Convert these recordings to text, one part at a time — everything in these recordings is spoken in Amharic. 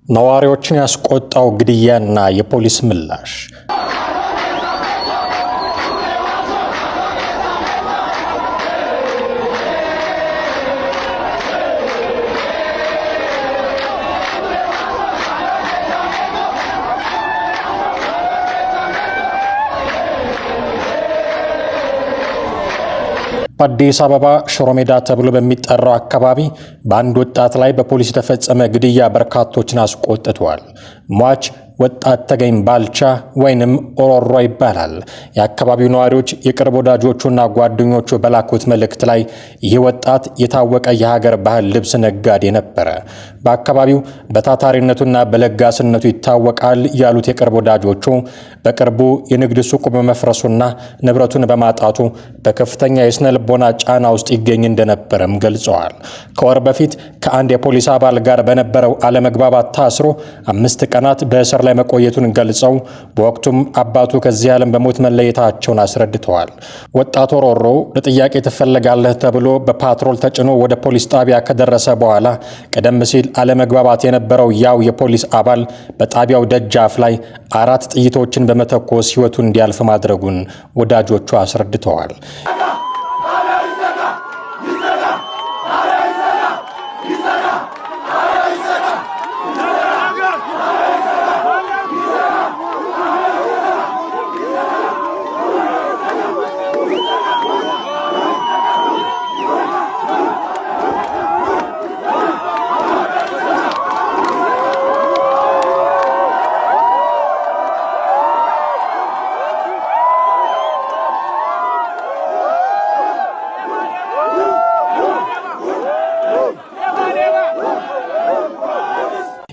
ነዋሪዎችን ያስቆጣው ግድያና የፖሊስ ምላሽ። በአዲስ አበባ ሽሮ ሜዳ ተብሎ በሚጠራው አካባቢ በአንድ ወጣት ላይ በፖሊስ የተፈጸመ ግድያ በርካቶችን አስቆጥቷል። ሟች ወጣት ተገኝ ባልቻ ወይንም ኦሮሮ ይባላል። የአካባቢው ነዋሪዎች የቅርብ ወዳጆቹና ጓደኞቹ በላኩት መልእክት ላይ ይህ ወጣት የታወቀ የሀገር ባህል ልብስ ነጋዴ ነበረ፣ በአካባቢው በታታሪነቱና በለጋስነቱ ይታወቃል ያሉት የቅርብ ወዳጆቹ በቅርቡ የንግድ ሱቁ በመፍረሱና ንብረቱን በማጣቱ በከፍተኛ የስነ ልቦና ጫና ውስጥ ይገኝ እንደነበረም ገልጸዋል። ከወር በፊት ከአንድ የፖሊስ አባል ጋር በነበረው አለመግባባት ታስሮ 5 ቀናት በእስር ላይ መቆየቱን ገልጸው በወቅቱም አባቱ ከዚህ ዓለም በሞት መለየታቸውን አስረድተዋል። ወጣት ኦሮሮ ለጥያቄ ትፈለጋለህ ተብሎ በፓትሮል ተጭኖ ወደ ፖሊስ ጣቢያ ከደረሰ በኋላ ቀደም ሲል አለመግባባት የነበረው ያው የፖሊስ አባል በጣቢያው ደጃፍ ላይ 4 ጥይቶችን በመተኮስ ሕይወቱን እንዲያልፍ ማድረጉን ወዳጆቹ አስረድተዋል።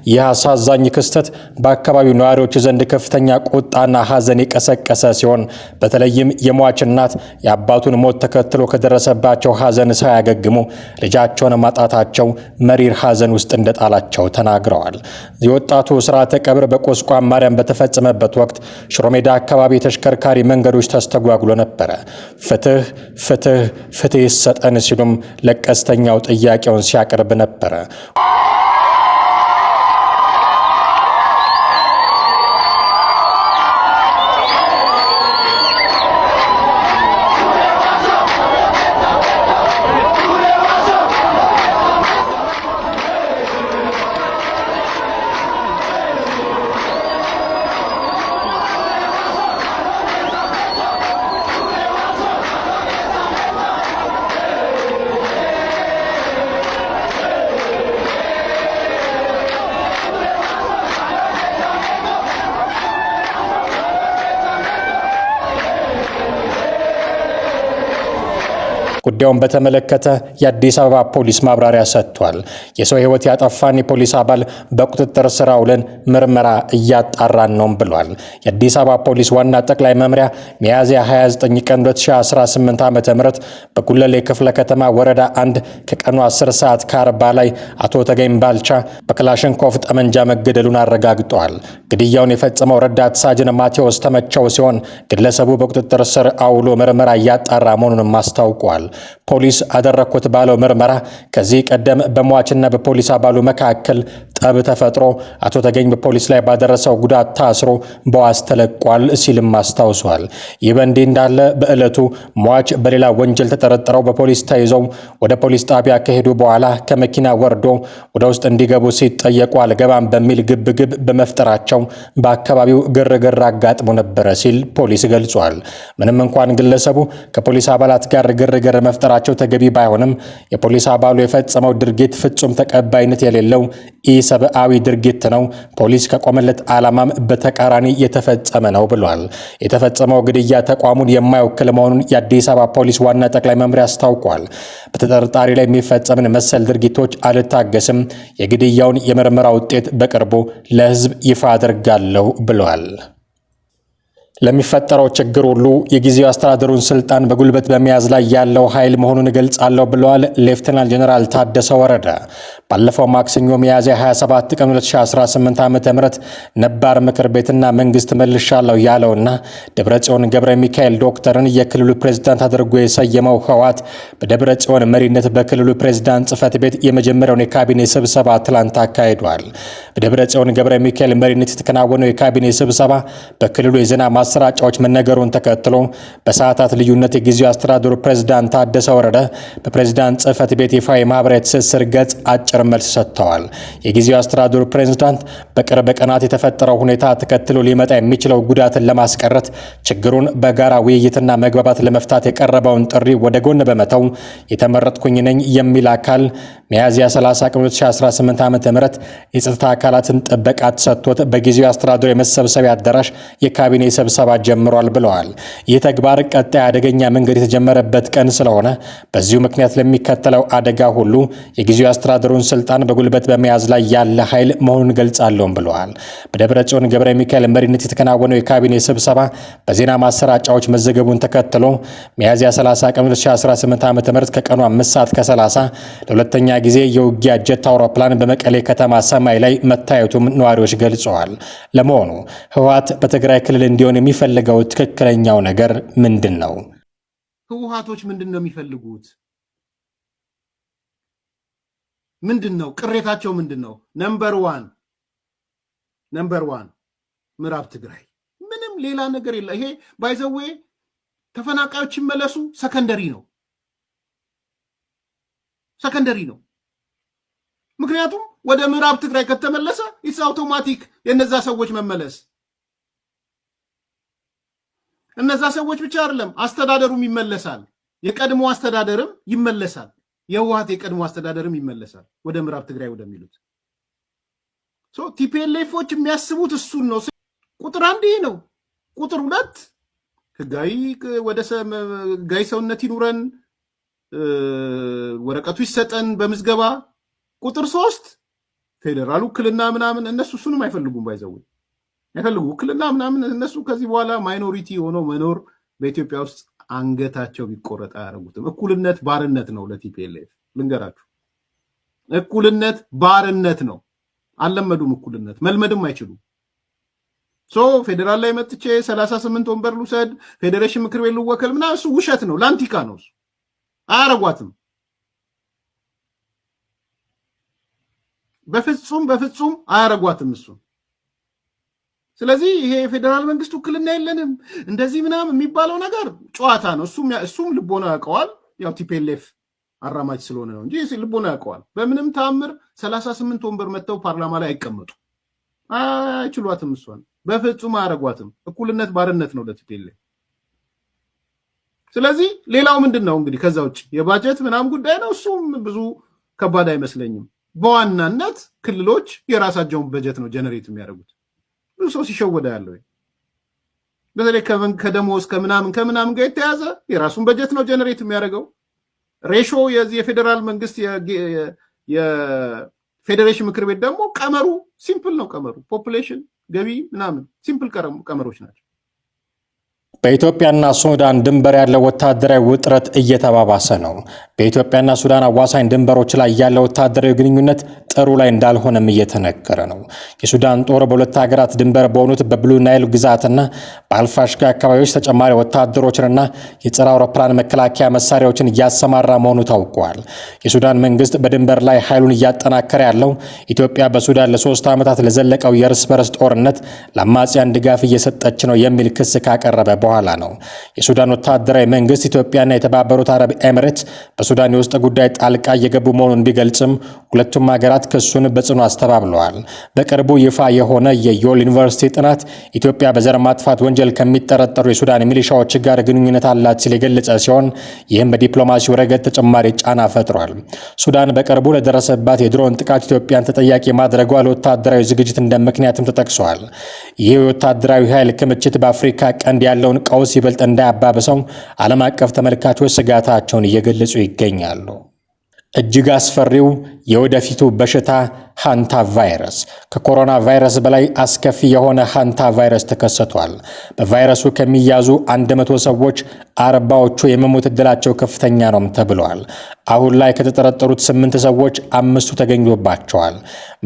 ይህ አሳዛኝ ክስተት በአካባቢው ነዋሪዎች ዘንድ ከፍተኛ ቁጣና ሐዘን የቀሰቀሰ ሲሆን በተለይም የሟች እናት የአባቱን ሞት ተከትሎ ከደረሰባቸው ሐዘን ሳያገግሙ ልጃቸውን ማጣታቸው መሪር ሐዘን ውስጥ እንደጣላቸው ተናግረዋል። የወጣቱ ሥርዓተ ቀብር በቁስቋም ማርያም በተፈጸመበት ወቅት ሽሮ ሜዳ አካባቢ ተሽከርካሪ መንገዶች ተስተጓጉሎ ነበረ። ፍትህ ፍትህ ፍትህ ይሰጠን ሲሉም ለቀስተኛው ጥያቄውን ሲያቀርብ ነበረ። ጉዳዩን በተመለከተ የአዲስ አበባ ፖሊስ ማብራሪያ ሰጥቷል። የሰው ሕይወት ያጠፋን የፖሊስ አባል በቁጥጥር ስር አውለን ምርመራ እያጣራን ነው ብሏል። የአዲስ አበባ ፖሊስ ዋና ጠቅላይ መምሪያ ሚያዝያ 29 ቀን 2018 ዓ.ም በጉለሌ ክፍለ ከተማ ወረዳ 1 ከቀኑ 10 ሰዓት ከ40 ላይ አቶ ተገኝ ባልቻ በክላሽንኮቭ ጠመንጃ መገደሉን አረጋግጧል። ግድያውን የፈጸመው ረዳት ሳጅን ማቴዎስ ተመቸው ሲሆን ግለሰቡ በቁጥጥር ስር አውሎ ምርመራ እያጣራ መሆኑንም አስታውቋል። ፖሊስ አደረኩት ባለው ምርመራ ከዚህ ቀደም በሟችና በፖሊስ አባሉ መካከል ጠብ ተፈጥሮ አቶ ተገኝ በፖሊስ ላይ ባደረሰው ጉዳት ታስሮ በዋስ ተለቋል ሲልም አስታውሷል። ይህ በእንዲህ እንዳለ በዕለቱ ሟች በሌላ ወንጀል ተጠርጥረው በፖሊስ ተይዘው ወደ ፖሊስ ጣቢያ ከሄዱ በኋላ ከመኪና ወርዶ ወደ ውስጥ እንዲገቡ ሲጠየቁ አልገባም በሚል ግብግብ በመፍጠራቸው በአካባቢው ግርግር አጋጥሞ ነበረ ሲል ፖሊስ ገልጿል። ምንም እንኳን ግለሰቡ ከፖሊስ አባላት ጋር ግርግር መፍጠራቸው ተገቢ ባይሆንም የፖሊስ አባሉ የፈጸመው ድርጊት ፍጹም ተቀባይነት የሌለው ኢሰብአዊ ድርጊት ነው፣ ፖሊስ ከቆመለት ዓላማም በተቃራኒ የተፈጸመ ነው ብሏል። የተፈጸመው ግድያ ተቋሙን የማይወክል መሆኑን የአዲስ አበባ ፖሊስ ዋና ጠቅላይ መምሪያ አስታውቋል። በተጠርጣሪ ላይ የሚፈጸምን መሰል ድርጊቶች አልታገስም፣ የግድያውን የምርመራ ውጤት በቅርቡ ለሕዝብ ይፋ አድርጋለሁ ብሏል። ለሚፈጠረው ችግር ሁሉ የጊዜው አስተዳደሩን ስልጣን በጉልበት በመያዝ ላይ ያለው ኃይል መሆኑን እገልጻለሁ ብለዋል ሌፍተናንት ጀነራል ታደሰ ወረደ። ባለፈው ማክሰኞ ሚያዝያ 27 ቀን 2018 ዓ.ም ነባር ምክር ቤትና መንግስት መልሻለሁ ያለውና ደብረጽዮን ገብረ ሚካኤል ዶክተርን የክልሉ ፕሬዝዳንት አድርጎ የሰየመው ህወሓት በደብረጽዮን መሪነት በክልሉ ፕሬዝዳንት ጽህፈት ቤት የመጀመሪያውን የካቢኔ ስብሰባ ትላንት አካሂዷል። በደብረጽዮን ገብረ ሚካኤል መሪነት የተከናወነው የካቢኔ ስብሰባ በክልሉ የዜና ማሰራጫዎች መነገሩን ተከትሎ በሰዓታት ልዩነት የጊዜው አስተዳደሩ ፕሬዝዳንት ታደሰ ወረደ በፕሬዝዳንት ጽህፈት ቤት ይፋ የማህበራዊ ትስስር ገጽ አጭር መልስ ሰጥተዋል። የጊዜው አስተዳደሩ ፕሬዝዳንት በቅርብ ቀናት የተፈጠረው ሁኔታ ተከትሎ ሊመጣ የሚችለው ጉዳትን ለማስቀረት ችግሩን በጋራ ውይይትና መግባባት ለመፍታት የቀረበውን ጥሪ ወደ ጎን በመተው የተመረጥኩኝ ነኝ የሚል አካል ሚያዝያ 30 ቀን 2018 ዓ.ም የጸጥታ አካላትን ጥበቃ ተሰጥቶት በጊዜው አስተዳደሩ የመሰብሰቢያ አዳራሽ የካቢኔ ስብሰባ ጀምሯል ብለዋል። ይህ ተግባር ቀጣይ አደገኛ መንገድ የተጀመረበት ቀን ስለሆነ በዚሁ ምክንያት ለሚከተለው አደጋ ሁሉ የጊዜው አስተዳደሩን ስልጣን በጉልበት በመያዝ ላይ ያለ ኃይል መሆኑን ገልጻለሁም ብለዋል። በደብረጽዮን ገብረ ሚካኤል መሪነት የተከናወነው የካቢኔ ስብሰባ በዜና ማሰራጫዎች መዘገቡን ተከትሎ ሚያዝያ 30 ቀን 2018 ዓ.ም ከቀኑ 5:30 ለሁለተኛ ጊዜ የውጊያ ጀት አውሮፕላን በመቀሌ ከተማ ሰማይ ላይ መታየቱም ነዋሪዎች ገልጸዋል። ለመሆኑ ህወሓት በትግራይ ክልል እንዲሆን የሚፈልገው ትክክለኛው ነገር ምንድን ነው? ህወሓቶች ምንድን ነው የሚፈልጉት? ምንድን ነው ቅሬታቸው? ምንድን ነው? ነምበር ዋን ምዕራብ ትግራይ፣ ምንም ሌላ ነገር የለ። ይሄ ባይዘዌ ተፈናቃዮች ይመለሱ ሰከንደሪ ነው። ምክንያቱም ወደ ምዕራብ ትግራይ ከተመለሰ ኢትስ አውቶማቲክ የነዛ ሰዎች መመለስ። እነዛ ሰዎች ብቻ አይደለም አስተዳደሩም ይመለሳል። የቀድሞ አስተዳደርም ይመለሳል። የህወሓት የቀድሞ አስተዳደርም ይመለሳል ወደ ምዕራብ ትግራይ ወደሚሉት። ቲፒኤልኤፎች የሚያስቡት እሱን ነው። ቁጥር 1 ይህ ነው። ቁጥር 2 ህጋዊ ሰውነት ይኑረን፣ ወረቀቱ ይሰጠን በምዝገባ። ቁጥር 3 ፌዴራል ውክልና ምናምን፣ እነሱ እሱንም አይፈልጉም። ባይዘው አይፈልጉ ውክልና ምናምን። እነሱ ከዚህ በኋላ ማይኖሪቲ ሆኖ መኖር በኢትዮጵያ ውስጥ አንገታቸው ቢቆረጥ አያደርጉትም። እኩልነት ባርነት ነው ለቲፒኤልኤፍ ልንገራችሁ። እኩልነት ባርነት ነው። አልለመዱም። እኩልነት መልመድም አይችሉም። ፌዴራል ላይ መጥቼ 38 ወንበር ልውሰድ፣ ፌዴሬሽን ምክር ቤት ልወከል ምናምን፣ እሱ ውሸት ነው። ላንቲካ ነው እሱ። አያረጓትም። በፍጹም አያረጓትም እሱ። ስለዚህ ይሄ የፌዴራል መንግስት ውክልና የለንም እንደዚህ ምናምን የሚባለው ነገር ጨዋታ ነው። እሱም ልቦና ያውቀዋል። ያው ቲፒኤልኤፍ አራማጅ ስለሆነ ነው እንጂ ልቦና ያውቀዋል። በምንም ተአምር 38 ወንበር መጥተው ፓርላማ ላይ አይቀመጡ። አይችሏትም። እሷን በፍጹም አያረጓትም። እኩልነት ባርነት ነው ለቲፒኤልኤፍ። ስለዚህ ሌላው ምንድን ነው እንግዲህ ከዛ ውጭ የባጀት ምናምን ጉዳይ ነው። እሱም ብዙ ከባድ አይመስለኝም። በዋናነት ክልሎች የራሳቸውን በጀት ነው ጀነሬት የሚያደርጉት። ብዙ ሰው ሲሸወዳ ያለው በተለይ ከደሞዝ ከምናምን ጋር የተያዘ የራሱን በጀት ነው ጀነሬት የሚያደርገው። ሬሾ የዚህ የፌዴራል መንግስት የፌዴሬሽን ምክር ቤት ደግሞ ቀመሩ ሲምፕል ነው። ቀመሩ ፖፑሌሽን፣ ገቢ ምናምን ሲምፕል ቀመሮች ናቸው። በኢትዮጵያና ሱዳን ድንበር ያለው ወታደራዊ ውጥረት እየተባባሰ ነው። በኢትዮጵያና ሱዳን አዋሳኝ ድንበሮች ላይ ያለው ወታደራዊ ግንኙነት ጥሩ ላይ እንዳልሆነም እየተነገረ ነው። የሱዳን ጦር በሁለት ሀገራት ድንበር በሆኑት በብሉ ናይል ግዛትና በአልፋሽጋ አካባቢዎች ተጨማሪ ወታደሮችንና የጸረ አውሮፕላን መከላከያ መሳሪያዎችን እያሰማራ መሆኑ ታውቋል። የሱዳን መንግስት በድንበር ላይ ኃይሉን እያጠናከረ ያለው ኢትዮጵያ በሱዳን ለ3 ዓመታት ለዘለቀው የእርስ በርስ ጦርነት ለአማጽያን ድጋፍ እየሰጠች ነው የሚል ክስ ካቀረበ በኋላ ነው። የሱዳን ወታደራዊ መንግስት ኢትዮጵያና የተባበሩት አረብ ኤሚሬትስ በሱዳን የውስጥ ጉዳይ ጣልቃ እየገቡ መሆኑን ቢገልጽም ሁለቱም ሀገራት ክሱን በጽኑ አስተባብለዋል። በቅርቡ ይፋ የሆነ የዮል ዩኒቨርሲቲ ጥናት ኢትዮጵያ በዘር ማጥፋት ወንጀል ከሚጠረጠሩ የሱዳን ሚሊሻዎች ጋር ግንኙነት አላት ሲል የገለጸ ሲሆን ይህም በዲፕሎማሲው ረገድ ተጨማሪ ጫና ፈጥሯል። ሱዳን በቅርቡ ለደረሰባት የድሮን ጥቃት ኢትዮጵያን ተጠያቂ ማድረጓ ለወታደራዊ ዝግጅት እንደ ምክንያትም ተጠቅሷል። ይህ የወታደራዊ ኃይል ክምችት በአፍሪካ ቀንድ ያለውን ቀውስ ይበልጥ እንዳያባብሰው ዓለም አቀፍ ተመልካቾች ስጋታቸውን እየገለጹ ይገኛሉ። እጅግ አስፈሪው የወደፊቱ በሽታ ሃንታ ቫይረስ። ከኮሮና ቫይረስ በላይ አስከፊ የሆነ ሃንታ ቫይረስ ተከስቷል። በቫይረሱ ከሚያዙ 100 ሰዎች 40ዎቹ የመሞት ዕድላቸው ከፍተኛ ነው ተብሏል። አሁን ላይ ከተጠረጠሩት 8 ሰዎች 5ቱ ተገኝቶባቸዋል።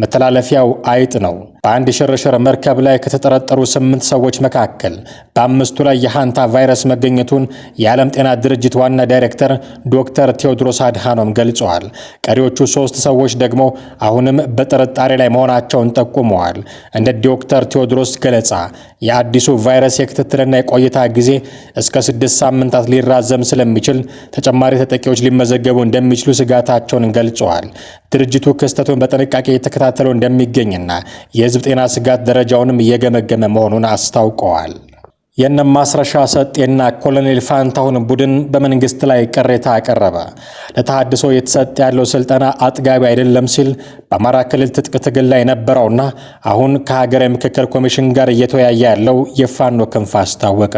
መተላለፊያው አይጥ ነው። በአንድ ሽርሽር መርከብ ላይ ከተጠረጠሩ 8 ሰዎች መካከል በ5ቱ ላይ የሃንታ ቫይረስ መገኘቱን የዓለም ጤና ድርጅት ዋና ዳይሬክተር ዶክተር ቴዎድሮስ አድሃኖም ገልጸዋል። ቀሪዎቹ 3 ሰዎች ደግሞ አሁንም በጥርጣሬ ላይ መሆናቸውን ጠቁመዋል። እንደ ዶክተር ቴዎድሮስ ገለጻ የአዲሱ ቫይረስ የክትትልና የቆይታ ጊዜ እስከ 6 ሳምንታት ሊራዘም ስለሚችል ተጨማሪ ተጠቂዎች ሊመዘገቡ እንደሚችሉ ስጋታቸውን ገልጸዋል። ድርጅቱ ክስተቱን በጥንቃቄ የተከታተለው እንደሚገኝና የሕዝብ ጤና ስጋት ደረጃውንም እየገመገመ መሆኑን አስታውቀዋል። የነ ማስረሻ ሰጤና ኮሎኔል ፋንታሁን ቡድን በመንግስት ላይ ቅሬታ አቀረበ። ለተሃድሶ የተሰጠ ያለው ስልጠና አጥጋቢ አይደለም ሲል በአማራ ክልል ትጥቅ ትግል ላይ የነበረውና አሁን ከሀገራዊ ምክክር ኮሚሽን ጋር እየተወያየ ያለው የፋኖ ክንፍ አስታወቀ።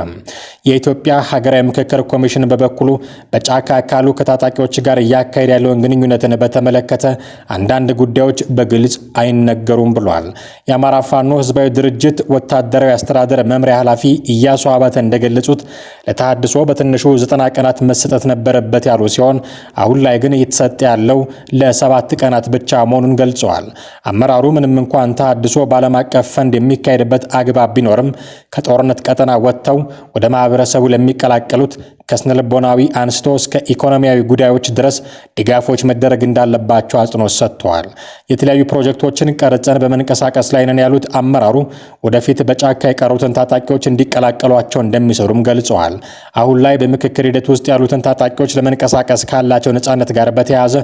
የኢትዮጵያ ሀገራዊ ምክክር ኮሚሽን በበኩሉ በጫካ ካሉ ከታጣቂዎች ጋር እያካሄደ ያለውን ግንኙነትን በተመለከተ አንዳንድ ጉዳዮች በግልጽ አይነገሩም ብሏል። የአማራ ፋኖ ህዝባዊ ድርጅት ወታደራዊ አስተዳደር መምሪያ ኃላፊ ኢያሱ አባተ እንደገለጹት ለተሃድሶ በትንሹ 90 ቀናት መሰጠት ነበረበት ያሉ ሲሆን አሁን ላይ ግን እየተሰጠ ያለው ለ7 ቀናት ብቻ መሆኑን ገልጸዋል። አመራሩ ምንም እንኳን ተሃድሶ በዓለም አቀፍ ፈንድ የሚካሄድበት አግባብ ቢኖርም ከጦርነት ቀጠና ወጥተው ወደ ማህበረሰቡ ለሚቀላቀሉት ከስነልቦናዊ አንስቶ እስከ ኢኮኖሚያዊ ጉዳዮች ድረስ ድጋፎች መደረግ እንዳለባቸው አጽንኦት ሰጥተዋል። የተለያዩ ፕሮጀክቶችን ቀርጸን በመንቀሳቀስ ላይ ነን ያሉት አመራሩ ወደፊት በጫካ የቀሩትን ታጣቂዎች እንዲቀላቀሏቸው እንደሚሰሩም ገልጸዋል። አሁን ላይ በምክክር ሂደት ውስጥ ያሉትን ታጣቂዎች ለመንቀሳቀስ ካላቸው ነጻነት ጋር በተያያዘ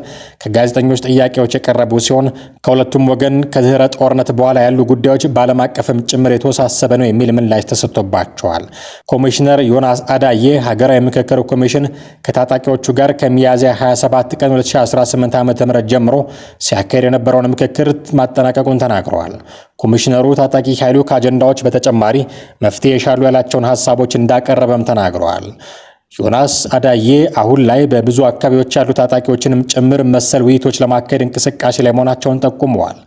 ከጋዜጠኞች ጥያቄዎች የቀረቡ ሲሆን ከሁለቱም ወገን ከድህረ ጦርነት በኋላ ያሉ ጉዳዮች በዓለም አቀፍም ጭምር የተወሳሰበ ነው የሚል ምላሽ ተሰጥቶባቸዋል። ኮሚሽነር ዮናስ አዳዬ ሀገራዊ ምክክር ኮሚሽን ከታጣቂዎቹ ጋር ከሚያዝያ 27 ቀን 2018 ዓ.ም ጀምሮ ሲያካሄድ የነበረውን ምክክር ማጠናቀቁን ተናግረዋል። ኮሚሽነሩ ታጣቂ ኃይሉ ከአጀንዳዎች በተጨማሪ መፍትሄ የሻሉ ያላቸውን ሀሳቦች እንዳቀረበም ተናግረዋል። ዮናስ አዳዬ አሁን ላይ በብዙ አካባቢዎች ያሉ ታጣቂዎችንም ጭምር መሰል ውይይቶች ለማካሄድ እንቅስቃሴ ላይ መሆናቸውን ጠቁመዋል።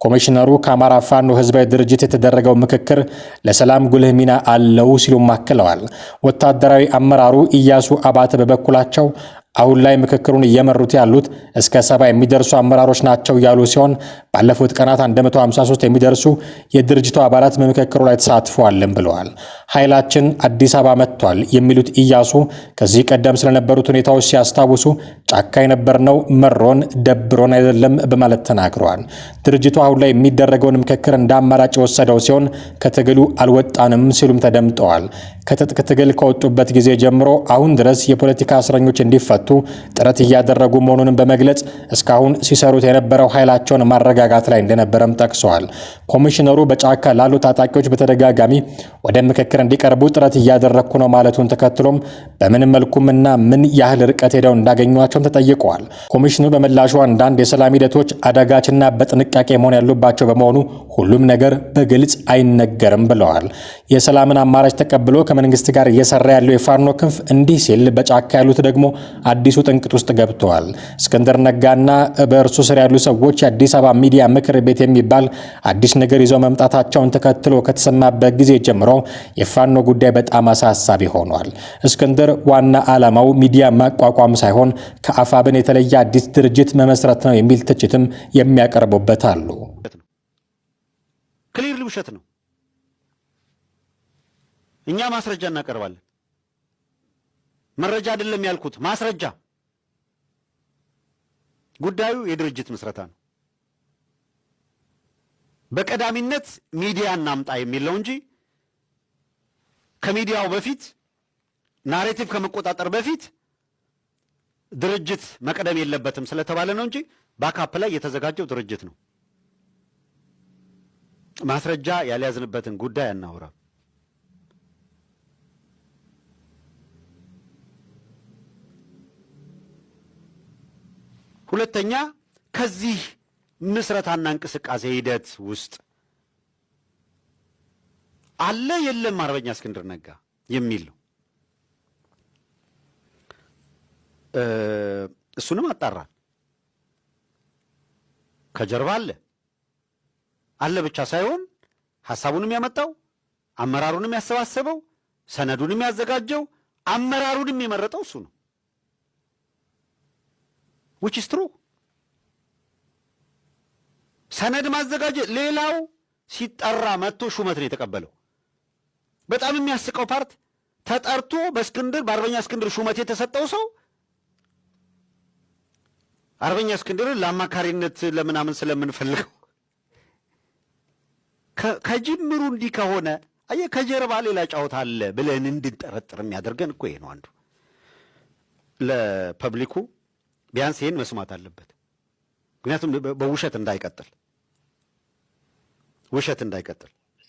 ኮሚሽነሩ ከአማራ ፋኖ ህዝባዊ ድርጅት የተደረገው ምክክር ለሰላም ጉልህ ሚና አለው ሲሉም አክለዋል። ወታደራዊ አመራሩ ኢያሱ አባተ በበኩላቸው አሁን ላይ ምክክሩን እየመሩት ያሉት እስከ 70 የሚደርሱ አመራሮች ናቸው ያሉ ሲሆን ባለፉት ቀናት 153 የሚደርሱ የድርጅቱ አባላት በምክክሩ ላይ ተሳትፈዋልም ብለዋል። ኃይላችን አዲስ አበባ መጥቷል የሚሉት ኢያሱ ከዚህ ቀደም ስለነበሩት ሁኔታዎች ሲያስታውሱ ጫካ የነበርነው መሮን ደብሮን አይደለም በማለት ተናግረዋል። ድርጅቱ አሁን ላይ የሚደረገውን ምክክር እንደ አማራጭ የወሰደው ሲሆን ከትግሉ አልወጣንም ሲሉም ተደምጠዋል። ከትጥቅ ትግል ከወጡበት ጊዜ ጀምሮ አሁን ድረስ የፖለቲካ እስረኞች እንዲፈቱ ጥረት እያደረጉ መሆኑንም በመግለጽ እስካሁን ሲሰሩት የነበረው ኃይላቸውን ማረጋጋት ላይ እንደነበረም ጠቅሰዋል። ኮሚሽነሩ በጫካ ላሉ ታጣቂዎች በተደጋጋሚ ወደ ምክክር እንዲቀርቡ ጥረት እያደረግኩ ነው ማለቱን ተከትሎም በምንም መልኩምና ምን ያህል ርቀት ሄደው እንዳገኟቸውም ተጠይቀዋል። ኮሚሽኑ በምላሹ አንዳንድ የሰላም ሂደቶች አዳጋችና በጥንቃቄ መሆን ያሉባቸው በመሆኑ ሁሉም ነገር በግልጽ አይነገርም ብለዋል። የሰላምን አማራጭ ተቀብሎ ከመንግስት ጋር እየሰራ ያለው የፋኖ ክንፍ እንዲህ ሲል በጫካ ያሉት ደግሞ አዲሱ ጥንቅጥ ውስጥ ገብተዋል። እስክንድር ነጋና በእርሱ ስር ያሉ ሰዎች የአዲስ አበባ ሚዲያ ምክር ቤት የሚባል አዲስ ነገር ይዘው መምጣታቸውን ተከትሎ ከተሰማበት ጊዜ ጀምሮ የፋኖ ጉዳይ በጣም አሳሳቢ ሆኗል። እስክንድር ዋና ዓላማው ሚዲያ ማቋቋም ሳይሆን ከአፋብን የተለየ አዲስ ድርጅት መመስረት ነው የሚል ትችትም የሚያቀርቡበት አሉ። ክሊርሊ ውሸት ነው። እኛ ማስረጃ እናቀርባለን። መረጃ አይደለም ያልኩት፣ ማስረጃ። ጉዳዩ የድርጅት ምስረታ ነው። በቀዳሚነት ሚዲያ እናምጣ የሚለው እንጂ ከሚዲያው በፊት ናሬቲቭ ከመቆጣጠር በፊት ድርጅት መቅደም የለበትም ስለተባለ ነው እንጂ ባካፕ ላይ የተዘጋጀው ድርጅት ነው። ማስረጃ ያልያዝንበትን ጉዳይ አናወራም። ሁለተኛ ከዚህ ምስረታና እንቅስቃሴ ሂደት ውስጥ አለ የለም አርበኛ እስክንድር ነጋ የሚል ነው። እሱንም አጣራል። ከጀርባ አለ ብቻ ሳይሆን ሐሳቡንም ያመጣው አመራሩንም ያሰባሰበው ሰነዱንም ያዘጋጀው አመራሩንም የመረጠው እሱ ነው። which is true። ሰነድ ማዘጋጀት ሌላው ሲጠራ መጥቶ ሹመት ነው የተቀበለው። በጣም የሚያስቀው ፓርት ተጠርቶ በአርበኛ እስክንድር ሹመት የተሰጠው ሰው አርበኛ እስክንድርን ለአማካሪነት ለምናምን ስለምንፈልገው ከጅምሩ እንዲህ ከሆነ አየህ ከጀርባ ሌላ ጫወታ አለ ብለን እንድንጠረጥር የሚያደርገን እኮ ይሄ ነው አንዱ። ለፐብሊኩ ቢያንስ ይሄን መስማት አለበት። ምክንያቱም በውሸት እንዳይቀጥል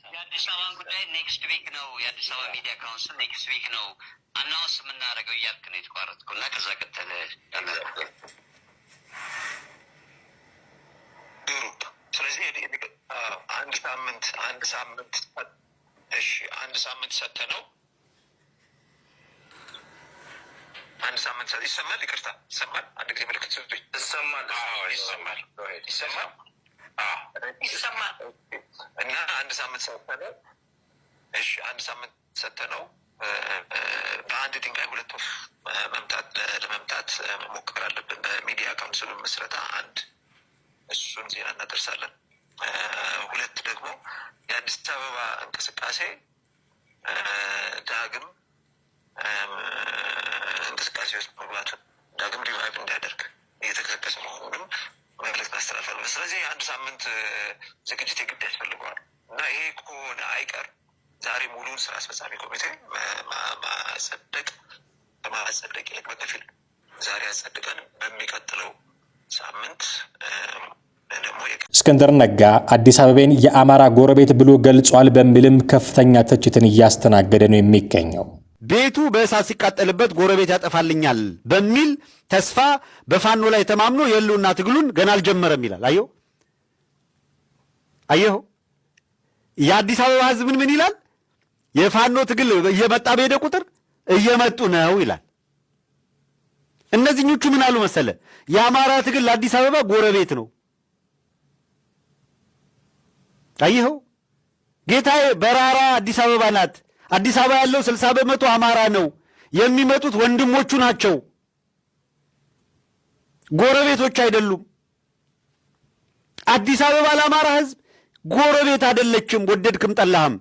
የአዲስ አበባን ጉዳይ ኔክስት ዊክ ነው የአዲስ አበባ ሚዲያ ካውንስል ኔክስት ዊክ ነው አናውንስ የምናደርገው እያልክ ነው የተቋረጥኩ እና ከዛ ቀጠለ ጥሩ። ስለዚህ አንድ ሳምንት ሰተነው ይሰማል። ይቅርታ ይሰማል። አንድ ጊዜ ምልክት ሰጡኝ። ይሰማል እና አንድ ሳምንት ሰተነው። እሺ አንድ ሳምንት ሰተነው በአንድ ድንጋይ ሁለት ወፍ ለመምታት መሞከር አለብን። በሚዲያ ካውንስሉ መስረታ አንድ እሱን ዜና እናደርሳለን። ሁለት ደግሞ የአዲስ አበባ እንቅስቃሴ ዳግም እንቅስቃሴ ውስጥ መግባቱን ዳግም ሪቫይቭ እንዲያደርግ እየተቀሰቀሰ መሆኑንም መግለጽ እናስተላልፋለን። ስለዚህ የአንድ ሳምንት ዝግጅት የግድ ያስፈልገዋል እና ይሄ ከሆነ አይቀር ዛሬ ሙሉውን ስራ አስፈጻሚ ኮሚቴ ከማጸደቅ ይልቅ በከፊል ዛሬ አጸድቀን በሚቀጥለው ሳምንት ደግሞ እስክንድር ነጋ አዲስ አበባን የአማራ ጎረቤት ብሎ ገልጿል በሚልም ከፍተኛ ትችትን እያስተናገደ ነው የሚገኘው። ቤቱ በእሳት ሲቃጠልበት ጎረቤት ያጠፋልኛል በሚል ተስፋ በፋኖ ላይ ተማምኖ የህልውና ትግሉን ገና አልጀመረም ይላል። አየኸው የአዲስ አበባ ህዝብ ምን ይላል? የፋኖ ትግል እየመጣ በሄደ ቁጥር እየመጡ ነው ይላል። እነዚህኞቹ ምን አሉ መሰለ? የአማራ ትግል ለአዲስ አበባ ጎረቤት ነው። አየኸው ጌታዬ፣ በራራ አዲስ አበባ ናት። አዲስ አበባ ያለው 60% አማራ ነው። የሚመጡት ወንድሞቹ ናቸው፣ ጎረቤቶች አይደሉም። አዲስ አበባ ለአማራ ህዝብ ጎረቤት አይደለችም፣ ወደድክም ጠላህም።